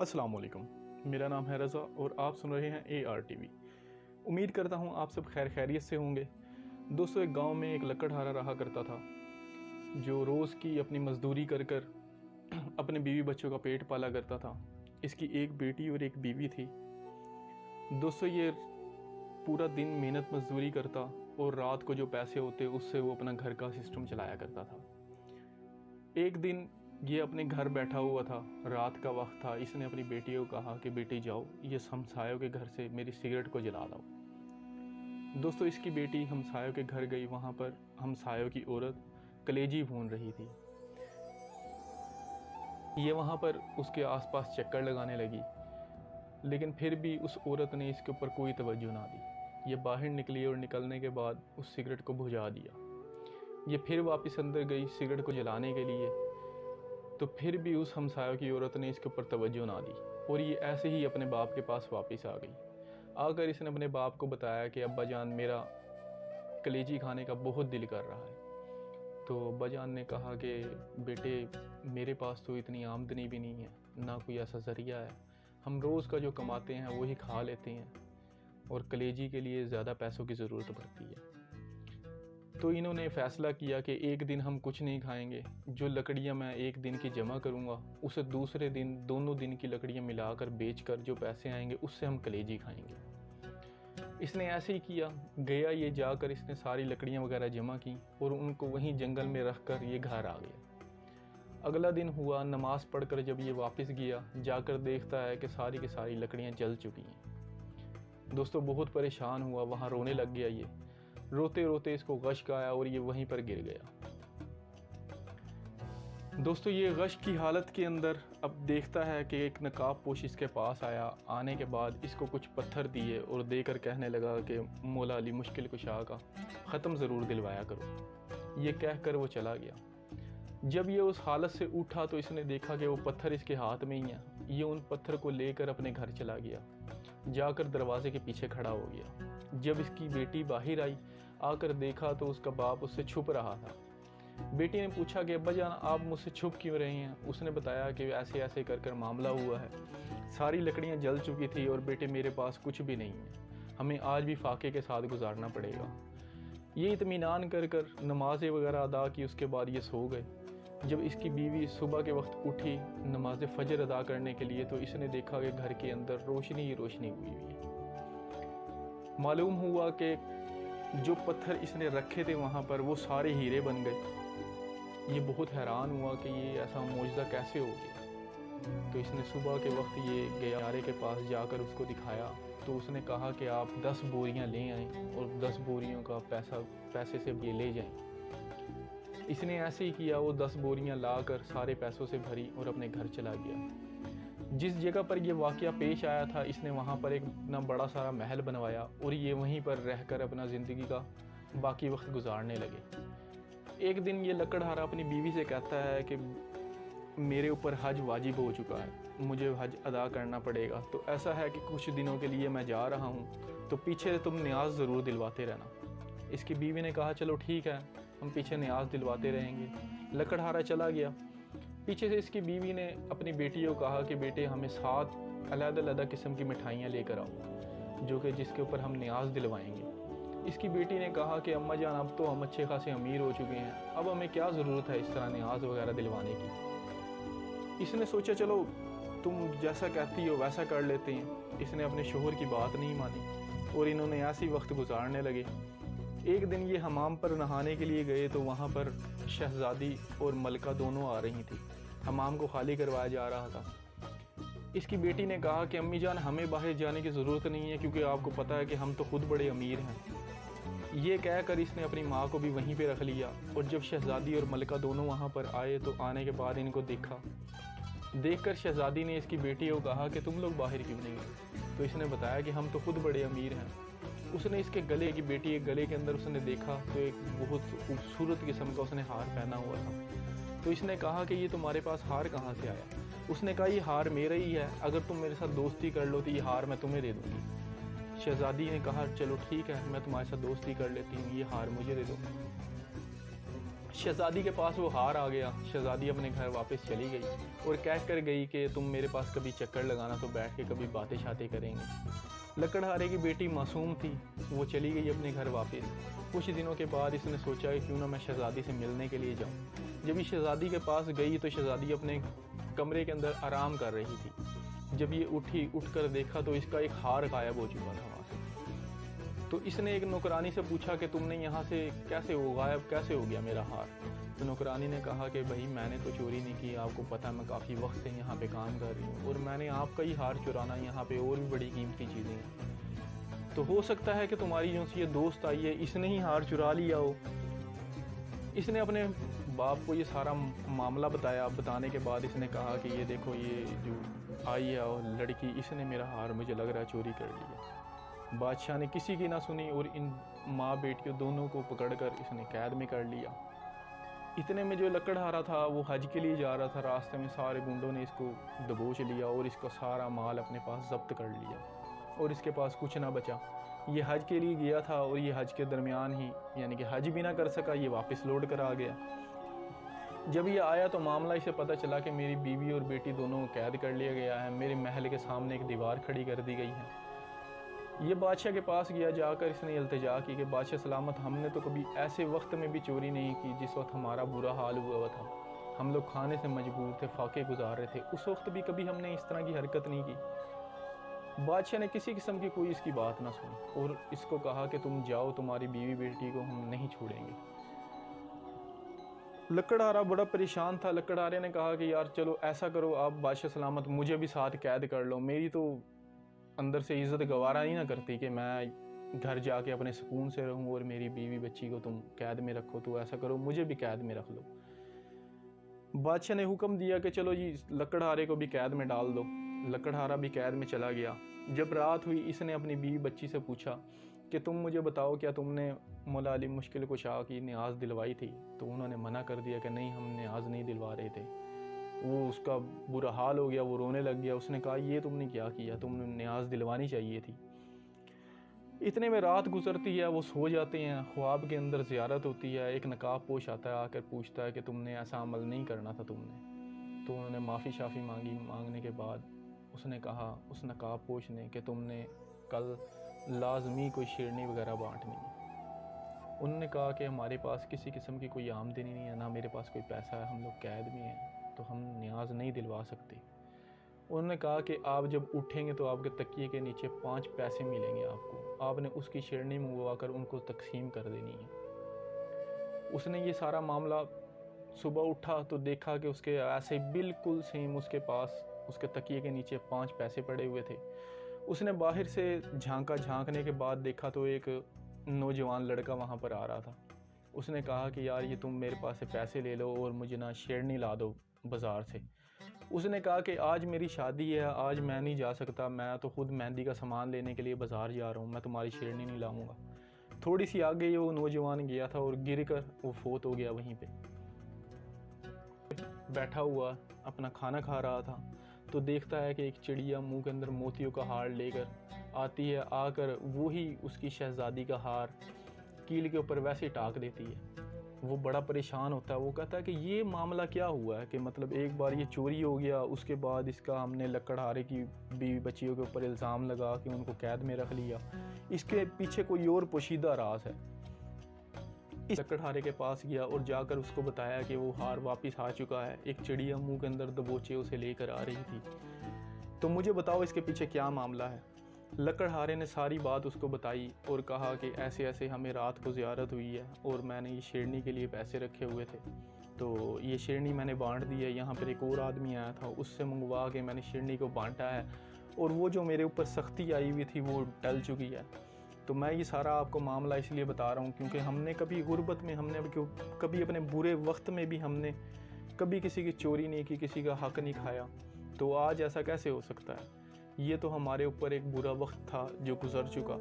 अस्सलाम वालेकुम, मेरा नाम है रज़ा और आप सुन रहे हैं ARTV। उम्मीद करता हूँ आप सब खैरियत से होंगे। दोस्तों, एक गांव में एक लकड़हारा रहा करता था जो रोज़ की अपनी मज़दूरी कर कर अपने बीवी बच्चों का पेट पाला करता था। इसकी एक बेटी और एक बीवी थी। दोस्तों, ये पूरा दिन मेहनत मज़दूरी करता और रात को जो पैसे होते उससे वो अपना घर का सिस्टम चलाया करता था। एक दिन ये अपने घर बैठा हुआ था, रात का वक्त था। इसने अपनी बेटी को कहा कि बेटी जाओ, ये हमसायों के घर से मेरी सिगरेट को जला लाओ। दोस्तों, इसकी बेटी हमसायों के घर गई। वहाँ पर हमसायों की औरत कलेजी भून रही थी। ये वहाँ पर उसके आसपास चक्कर लगाने लगी, लेकिन फिर भी उस औरत ने इसके ऊपर कोई तवज्जो ना दी। ये बाहर निकली और निकलने के बाद उस सिगरेट को बुझा दिया। ये फिर वापस अंदर गई सिगरेट को जलाने के लिए, तो फिर भी उस हमसायों की औरत ने इसके ऊपर तवज्जो ना दी और ये ऐसे ही अपने बाप के पास वापस आ गई। आकर इसने अपने बाप को बताया कि अब्बा जान, मेरा कलेजी खाने का बहुत दिल कर रहा है। तो अब्बा जान ने कहा कि बेटे, मेरे पास तो इतनी आमदनी भी नहीं है, ना कोई ऐसा ज़रिया है। हम रोज़ का जो कमाते हैं वही खा लेते हैं और कलेजी के लिए ज़्यादा पैसों की ज़रूरत पड़ती है। तो इन्होंने फ़ैसला किया कि एक दिन हम कुछ नहीं खाएंगे। जो लकड़ियाँ मैं एक दिन की जमा करूँगा, उसे दूसरे दिन दोनों दिन की लकड़ियाँ मिलाकर बेचकर जो पैसे आएंगे उससे हम कलेजी खाएंगे। इसने ऐसे ही किया। गया ये जाकर इसने सारी लकड़ियाँ वगैरह जमा की और उनको वहीं जंगल में रख कर ये घर आ गया। अगला दिन हुआ, नमाज़ पढ़कर जब ये वापस गया, जाकर देखता है कि सारी की सारी लकड़ियाँ जल चुकी हैं। दोस्तों, बहुत परेशान हुआ, वहाँ रोने लग गया। ये रोते रोते इसको गश्क आया और ये वहीं पर गिर गया। दोस्तों, ये गश्क की हालत के अंदर अब देखता है कि एक नकाब पोश इसके पास आया। आने के बाद इसको कुछ पत्थर दिए और देकर कहने लगा कि मौला अली मुश्किल कुशा का ख़त्म ज़रूर दिलवाया करो। ये कहकर वो चला गया। जब ये उस हालत से उठा तो इसने देखा कि वो पत्थर इसके हाथ में ही है। ये उन पत्थर को लेकर अपने घर चला गया, जाकर दरवाजे के पीछे खड़ा हो गया। जब इसकी बेटी बाहर आई, आकर देखा तो उसका बाप उससे छुप रहा था। बेटी ने पूछा कि अब्बा जान, आप मुझसे छुप क्यों रहे हैं? उसने बताया कि ऐसे ऐसे कर मामला हुआ है, सारी लकड़ियां जल चुकी थी और बेटे मेरे पास कुछ भी नहीं है, हमें आज भी फाके के साथ गुजारना पड़ेगा। ये इत्मीनान कर नमाज़ें वगैरह अदा की। उसके बाद ये सो गए। जब इसकी बीवी सुबह के वक्त उठी नमाज फजर अदा करने के लिए, तो इसने देखा कि घर के अंदर रोशनी ही रोशनी हुई हुई है। मालूम हुआ कि जो पत्थर इसने रखे थे वहाँ पर, वो सारे हीरे बन गए। ये बहुत हैरान हुआ कि ये ऐसा मौजज़ा कैसे हो गया। तो इसने सुबह के वक्त ये गयारे के पास जाकर उसको दिखाया। तो उसने कहा कि आप 10 बोरियां ले आएँ और 10 बोरियों का पैसे से ये ले जाएं। इसने ऐसे ही किया। वो 10 बोरियां लाकर सारे पैसों से भरी और अपने घर चला गया। जिस जगह पर यह वाक़या पेश आया था, इसने वहाँ पर एक इतना बड़ा सारा महल बनवाया और ये वहीं पर रहकर अपना ज़िंदगी का बाकी वक्त गुजारने लगे। एक दिन ये लकड़हारा अपनी बीवी से कहता है कि मेरे ऊपर हज वाजिब हो चुका है, मुझे हज अदा करना पड़ेगा। तो ऐसा है कि कुछ दिनों के लिए मैं जा रहा हूँ, तो पीछे तुम न्याज ज़रूर दिलवाते रहना। इसकी बीवी ने कहा चलो ठीक है, हम पीछे न्याज दिलवाते रहेंगे। लकड़हारा चला गया। पीछे से इसकी बीवी ने अपनी बेटी को कहा कि बेटे, हमें 7 अलग-अलग किस्म की मिठाइयाँ लेकर आओ, जो कि जिसके ऊपर हम न्याज दिलवाएंगे। इसकी बेटी ने कहा कि अम्मा जान, अब तो हम अच्छे खासे अमीर हो चुके हैं, अब हमें क्या ज़रूरत है इस तरह न्याज वगैरह दिलवाने की। इसने सोचा चलो तुम जैसा कहती हो वैसा कर लेते हैं। इसने अपने शोहर की बात नहीं मानी और इन्होंने ऐसे ही वक्त गुजारने लगे। एक दिन ये हमाम पर नहाने के लिए गए, तो वहाँ पर शहज़ादी और मलका दोनों आ रही थी। हमाम को खाली करवाया जा रहा था। इसकी बेटी ने कहा कि अम्मी जान, हमें बाहर जाने की ज़रूरत नहीं है, क्योंकि आपको पता है कि हम तो खुद बड़े अमीर हैं। ये कहकर इसने अपनी माँ को भी वहीं पे रख लिया। और जब शहज़ादी और मलका दोनों वहाँ पर आए, तो आने के बाद इनको देखकर शहज़ादी ने इसकी बेटी को कहा कि तुम लोग बाहर क्यों नहीं गए? तो इसने बताया कि हम तो खुद बड़े अमीर हैं। उसने इसके गले की बेटी के गले के अंदर उसने देखा तो एक बहुत खूबसूरत किस्म का उसने हार पहना हुआ था। तो इसने कहा कि ये तुम्हारे पास हार कहाँ से आया? उसने कहा ये हार मेरा ही है, अगर तुम मेरे साथ दोस्ती कर लो तो ये हार मैं तुम्हें दे दूँगी। शहज़ादी ने कहा चलो ठीक है, मैं तुम्हारे साथ दोस्ती कर लेती हूँ, ये हार मुझे दे दो। शहज़ादी के पास वो हार आ गया। शहज़ादी अपने घर वापस चली गई और कह कर गई कि तुम मेरे पास कभी चक्कर लगाना तो बैठ के कभी बातें शातें करेंगे। लकड़हारे की बेटी मासूम थी, वो चली गई अपने घर वापस। कुछ दिनों के बाद इसने सोचा कि क्यों ना मैं शहज़ादी से मिलने के लिए जाऊँ। जब ये शहज़ादी के पास गई तो शहज़ादी अपने कमरे के अंदर आराम कर रही थी। जब ये उठकर देखा तो इसका एक हार गायब हो चुका था वहाँ से। तो इसने एक नौकरानी से पूछा कि तुमने यहाँ से गायब कैसे हो गया मेरा हार। तो नौकरानी ने कहा कि भाई मैंने तो चोरी नहीं की, आपको पता है मैं काफ़ी वक्त से यहाँ पे काम कर रही हूँ और मैंने आपका ही हार चुराना, यहाँ पे और भी बड़ी कीमती चीज़ें हैं। तो हो सकता है कि तुम्हारी जो सी ये दोस्त आई है इसने ही हार चुरा लिया हो। इसने अपने बाप को ये सारा मामला बताया। बताने के बाद इसने कहा कि ये देखो, ये जो आई है और लड़की, इसने मेरा हार मुझे लग रहा है चोरी कर लिया। बादशाह ने किसी की ना सुनी और इन माँ बेटियों दोनों को पकड़कर इसने कैद में कर लिया। इतने में जो लकड़हारा था वो हज के लिए जा रहा था, रास्ते में सारे गुंडों ने इसको दबोच लिया और इसका सारा माल अपने पास जब्त कर लिया और इसके पास कुछ ना बचा। ये हज के लिए गया था और ये हज के दरमियान ही, यानी कि हज भी ना कर सका, ये वापस लौट कर आ गया। जब ये आया तो मामला इसे पता चला कि मेरी बीवी और बेटी दोनों को कैद कर लिया गया है, मेरे महल के सामने एक दीवार खड़ी कर दी गई है। ये बादशाह के पास गया, जाकर इसने इल्तिजा की कि बादशाह सलामत, हमने तो कभी ऐसे वक्त में भी चोरी नहीं की जिस वक्त हमारा बुरा हाल हुआ था। हम लोग खाने से मजबूर थे, फाके गुजार रहे थे, उस वक्त भी कभी हमने इस तरह की हरकत नहीं की। बादशाह ने किसी किस्म की कोई इसकी बात ना सुनी और इसको कहा कि तुम जाओ, तुम्हारी बीवी बेटी को हम नहीं छोड़ेंगे। लकड़हारा बड़ा परेशान था। लकड़हारे ने कहा कि यार चलो ऐसा करो, आप बादशाह सलामत मुझे भी साथ कैद कर लो। मेरी तो अंदर से इज़्ज़त गवारा नहीं ना करती कि मैं घर जाके अपने सुकून से रहूं और मेरी बीवी बच्ची को तुम कैद में रखो, तो ऐसा करो मुझे भी कैद में रख लो। बादशाह ने हुक्म दिया कि चलो जी लकड़हारे को भी कैद में डाल दो। लकड़हारा भी कैद में चला गया। जब रात हुई इसने अपनी बीवी बच्ची से पूछा कि तुम मुझे बताओ, क्या तुमने मौला अली मुश्किल कुशा की न्याज दिलवाई थी? तो उन्होंने मना कर दिया कि नहीं, हम न्याज नहीं दिलवा रहे थे। वो उसका बुरा हाल हो गया, वो रोने लग गया। उसने कहा ये तुमने क्या किया, तुमने न्याज दिलवानी चाहिए थी। इतने में रात गुजरती है, वो सो जाते हैं। ख्वाब के अंदर ज़ियारत होती है, एक नकाब पोश आता है, आकर पूछता है कि तुमने ऐसा अमल नहीं करना था तुमने। तो उन्होंने माफ़ी शाफ़ी मांगी। मांगने के बाद उसने कहा, उस नकाब पोश ने, कि तुमने कल लाजमी कोई शेरनी वगैरह बांटनी है। उन्होंने कहा कि हमारे पास किसी किस्म की कोई आमदनी नहीं है, ना मेरे पास कोई पैसा है, हम लोग कैद में हैं, तो हम न्याज नहीं दिलवा सकते। उन्होंने कहा कि आप जब उठेंगे तो आपके तकिए के नीचे 5 पैसे मिलेंगे आपको, आपने उसकी शेरनी मंगवा कर उनको तकसीम कर देनी है। उसने ये सारा मामला, सुबह उठा तो देखा कि उसके ऐसे बिल्कुल सेम उसके पास उसके तकिए के नीचे 5 पैसे पड़े हुए थे। उसने बाहर से झांकने के बाद देखा तो एक नौजवान लड़का वहाँ पर आ रहा था। उसने कहा कि यार ये तुम मेरे पास से पैसे ले लो और मुझे ना शेरनी ला दो बाज़ार से। उसने कहा कि आज मेरी शादी है, आज मैं नहीं जा सकता, मैं तो ख़ुद मेहंदी का सामान लेने के लिए बाज़ार जा रहा हूँ, मैं तुम्हारी शेरनी नहीं लाऊंगा। थोड़ी सी आगे वो नौजवान गया था और गिर कर वो फोत हो गया। वहीं पे बैठा हुआ अपना खाना खा रहा था तो देखता है कि एक चिड़िया मुंह के अंदर मोतियों का हार लेकर आती है। आकर वो ही उसकी शहज़ादी का हार कील के ऊपर वैसे ही टाक देती है। वो बड़ा परेशान होता है। वो कहता है कि ये मामला क्या हुआ है कि मतलब एक बार ये चोरी हो गया, उसके बाद इसका हमने लकड़हारे की बीवी बच्चियों के ऊपर इल्ज़ाम लगा के उनको कैद में रख लिया, इसके पीछे कोई और पोशीदा राज है। इस लकड़हारे के पास गया और जाकर उसको बताया कि वो हार वापस आ चुका है, एक चिड़िया मुंह के अंदर दबोचे उसे लेकर आ रही थी, तो मुझे बताओ इसके पीछे क्या मामला है। लकड़हारे ने सारी बात उसको बताई और कहा कि ऐसे ऐसे हमें रात को ज़ियारत हुई है और मैंने ये शेरनी के लिए पैसे रखे हुए थे, तो ये शेरनी मैंने बांट दी है। यहाँ पर एक और आदमी आया था, उससे मंगवा के मैंने शेरनी को बांटा है और वो जो मेरे ऊपर सख्ती आई हुई थी वो टल चुकी है। तो मैं ये सारा आपको मामला इसलिए बता रहा हूँ क्योंकि हमने कभी गुर्बत में, हमने कभी अपने बुरे वक्त में भी हमने कभी किसी की चोरी नहीं की, किसी का हक़ नहीं खाया, तो आज ऐसा कैसे हो सकता है। ये तो हमारे ऊपर एक बुरा वक्त था जो गुज़र चुका।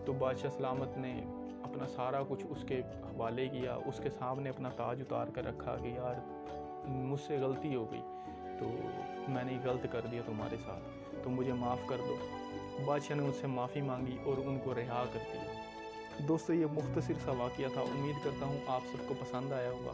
तो बादशाह सलामत ने अपना सारा कुछ उसके हवाले किया, उसके सामने अपना ताज उतार कर रखा कि यार मुझसे गलती हो गई, तो मैंने गलत कर दिया तुम्हारे साथ, तो मुझे माफ़ कर दो। बादशाह ने उनसे माफ़ी मांगी और उनको रिहा कर दिया। दोस्तों, ये मुख्तसर सा वाक़या था। उम्मीद करता हूँ आप सबको पसंद आया होगा।